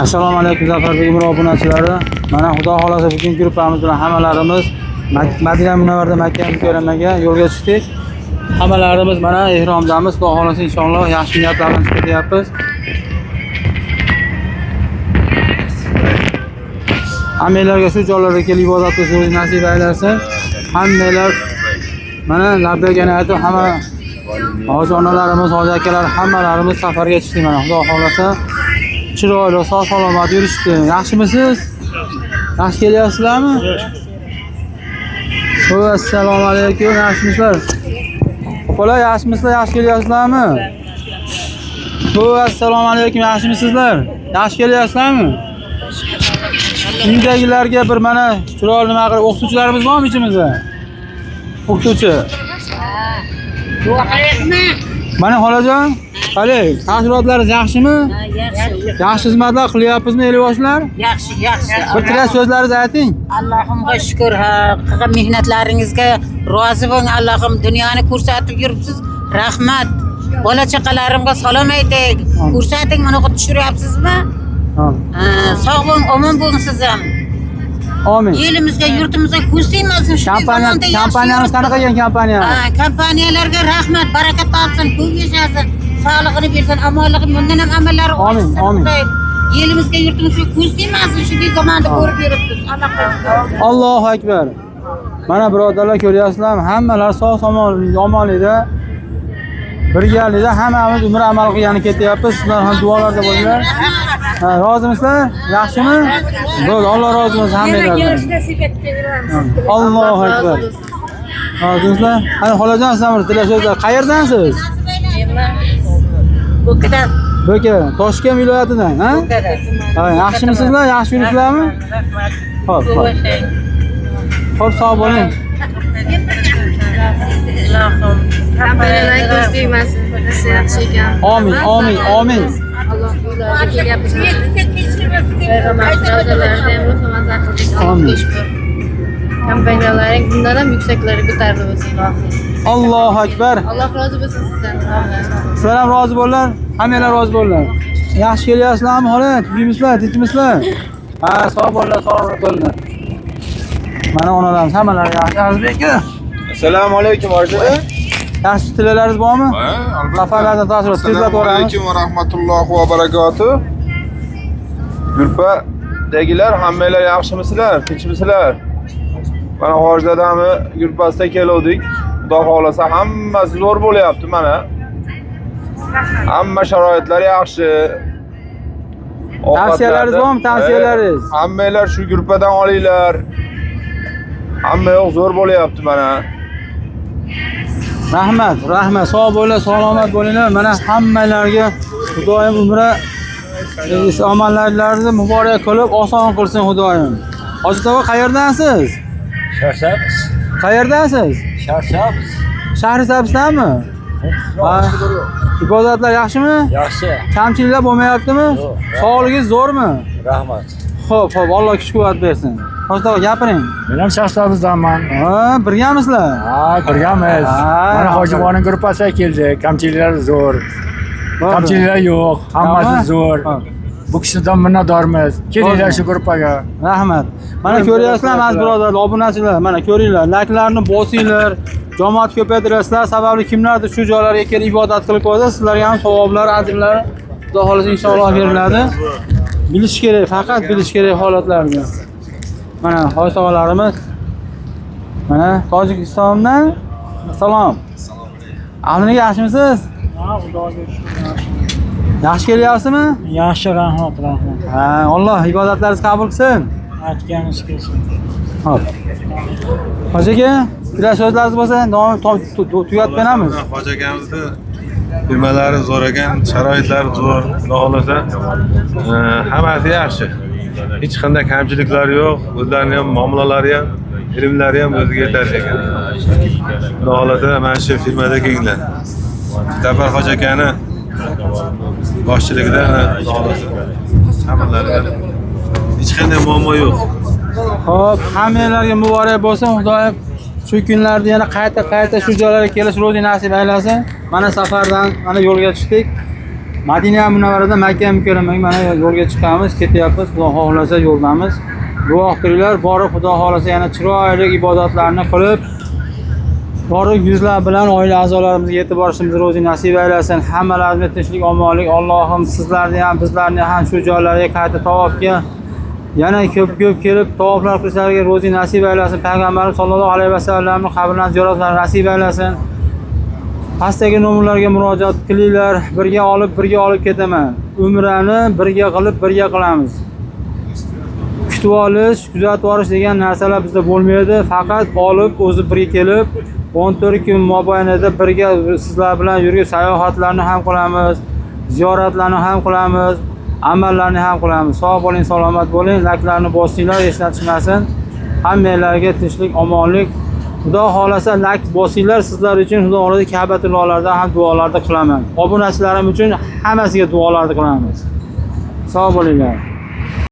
Assalomu alaykum Zafarbek Umar obunachilari. Mana xudo xolasa bugungi gruppamiz bilan hammalarimiz Madina Munavvarda Makka mukarramaga yo'lga chiqdik. Hammalarimiz mana ehromdamiz. Xudo xolasa inshaalloh yaxshi niyatlar bilan ketyapmiz. Hammalarga shu joylarga kelib ibodat qilishni nasib aylasin. Hammalar mana labbaygani aytib hamma hoji onalarimiz, hoji akalar hammalarimiz safarga chiqdik mana xudo xolasa. Chiroyli, sog' salomat yurishdi. Yaxshimisiz? Yaxshi kelyapsizlarmi? Assalomu alaykum. Yaxshimisizlar? Qo'la yaxshimisizlar? Yaxshi kelyapsizlarmi? Assalomu alaykum. Yaxshimisizlar? Yaxshi kelyapsizlarmi? Uydagilarga bir mana chiroyli nima qilib o'qituvchilarimiz bormi ichimizda? O'qituvchi. Mana xolajon, qalay, taassurotlaringiz yaxshimi? Yaxshi. Yaxshi xizmatlar qilyapsizmi el yoshlar? Yaxshi. Bir tirek so'zlaringizni ayting. Allohimga shukr, qilgan mehnatlaringizga rozi bo'ling. Allohim dunyoni ko'rsatib yuribsiz. Rahmat. Bola chaqalarimga salom ayting. Ko'rsating, mana o'qib tushiryapsizmi? Sog' bo'ling, omon bo'ling siz ham. Amin. Elimizga, yurtimizga ko'z tegmasin. Kompaniyamiz qanaqa ekan kompaniya? Kompaniyalarga rahmat, baraka topsin, ko'p yashasin, sog'lig'ini bersin, omonlig'i, bundan ham amallari Amin. Elimizga, yurtimizga ko'z tegmasin, shunday zamonda ko'rib yuribsiz. Allohu akbar. Mana birodarlar ko'ryapsizlarmi? Hammalar sog' omonlikda birgalikda hammamiz umr amal qilgani ketyapmiz. Sizlar ham duolarda bo'linglar. Rozimisizlar? Yaxshimi? Bo'ldi, Alloh rozi bo'lsin hammanglardan. Allohu akbar. Rozimisizlar? Qani xolajon, sizlar tilashinglar. Qayerdansiz? Bo'kadan. Bo'ka, Toshkent viloyatidan, ha? Ha, yaxshimisizlar? Yaxshi yuribsizlarmi? Xo'p. Xo'p, sog' bo'ling. Kompaniyalar ko'z tegmasin. Siz yaxshi ekan. Amin. Alloh ularga kelyapmiz. Amin. Kompaniyalaring bundan ham yuksaklarga ko'tarilib bo'lsin. Allohu akbar. Alloh rozi bo'lsin sizdan. Sizlar ham rozi bo'linglar, hammanglar rozi bo'linglar. Yaxshi kelyapsizlarmi, xolos? Tuymisizlar, tinchmisizlar? Ha, sog' bo'linglar. Mana onalarimiz hammalari yaxshi. Azbek. Assalomu alaykum aka. Yaxshi tilaklaringiz bormi? Ha, albatta. Safarlardan tashqari tezlatib o'ramiz. Assalomu alaykum va rahmatullohi va barakatuh. Yurtdagilar hammanglar yaxshimisizlar? Tinchmisizlar? Mana xorijlardami yurtpasda keldik. Xudo xolasa hammasi zo'r bo'lyapti mana. Hamma sharoitlar yaxshi. Tavsiyalaringiz bormi? Tavsiyalaringiz? Hammanglar shu yurtpadan olinglar. Hamma yoq zo'r bo'lyapti mana. Rahmat. Sog' bo'linglar, salomat bo'linglar. Mana hammalarga Xudoyim umra omonlarni muborak qilib, oson qilsin Xudoyim. Hoji tova qayerdansiz? Sharsabs. Qayerdansiz? Sharsabs. Shahrisabzdanmi? Ibodatlar yaxshimi? Yaxshi. Kamchiliklar bo'lmayaptimi? Yo'q. Sog'ligingiz zo'rmi? Rahmat. Xo'p, Alloh kuch-quvvat bersin. Hoji tova gapiring. Men ham Sharsabzdanman. Ha, birgamisizlar? Ha, birgamiz. Mana Hojiboning gruppasiga keldik. Kamchiliklar zo'r. Kamchiliklar yo'q. Hammasi zo'r. Bu kishidan minnatdormiz. Kelinglar shu gruppaga. Rahmat. Mana ko'ryapsizlar, aziz birodarlar, obunachilar. Mana ko'ringlar, layklarni bosinglar. Jamoat ko'paytirasizlar. Sababi kimlardir shu joylarga kelib ibodat qilib qo'ysa, sizlarga ham savoblar, ajrlar Xudo xolasa inshaalloh beriladi. Bilish kerak, faqat bilish kerak holatlarni. Mana hoji tovalarimiz. Mana Tojikistondan salom. Ahliga yaxshimisiz? Ha, Xudoga shukr. Yaxshi kelyapsizmi? Yaxshi, rahmat. Ha, Alloh ibodatlaringizni qabul qilsin. Aytganingiz kelsin. Xo'p. Hoji aka, bitta so'zlaringiz bo'lsa, davom tugatib beramiz. Hoji akamizni firmalari zo'r ekan, sharoitlari zo'r, Xudo xolasa hammasi yaxshi. Hech qanday kamchiliklar yo'q, o'zlarining ham muomalalari ham, ilmlari ham o'ziga yetadi ekan. Xudo xolasa mana shu firmada kelinglar. Dabbar hoji akani boshchiligida Xudo xolasa hammalariga hech qanday muammo yo'q. Xo'p, hammanglarga muborak bo'lsin. Xudoyim shu kunlarda yana qayta shu joylarga kelish ro'zi nasib aylasin. Mana safardan mana yo'lga tushdik. Madina Munavvarada Makka Mukarramaga mana yo'lga chiqamiz, ketyapmiz. Xudo xohlasa yo'ldamiz. Duo qilinglar, borib Xudo xohlasa yana chiroyli ibodatlarni qilib, borib yuzlar bilan oila a'zolarimizga yetib borishimizni ro'zi nasib aylasin. Hammalarimizga tinchlik, omonlik. Allohim sizlarni ham, bizlarni ham shu joylarga qayta tavofga yana ko'p kelib tavoflar qilishlariga ro'zi nasib aylasin. Payg'ambarimiz sollallohu alayhi vasallamning qabridan ziyoratlarini nasib aylasin. Pastdagi nomerlarga murojaat qilinglar. Birga olib ketaman. Umrani birga qilib, birga qilamiz. Kutib olish, kuzatib olish degan narsalar bizda bo'lmaydi. Faqat olib, o'zi birga kelib, 14 kun mobaynida birga sizlar bilan yurib sayohatlarni ham qilamiz, ziyoratlarni ham qilamiz, amallarni ham qilamiz. Sog' bo'ling, salomat bo'ling, layklarni bosinglar, eslatishmasin. Hammanglarga tinchlik, omonlik. Xudo xolasa layk bosinglar, sizlar uchun Xudo xolasa Ka'batullohlarda ham duolarda qilaman. Obunachilarim uchun hammasiga duolarni qilamiz. Sog' bo'linglar.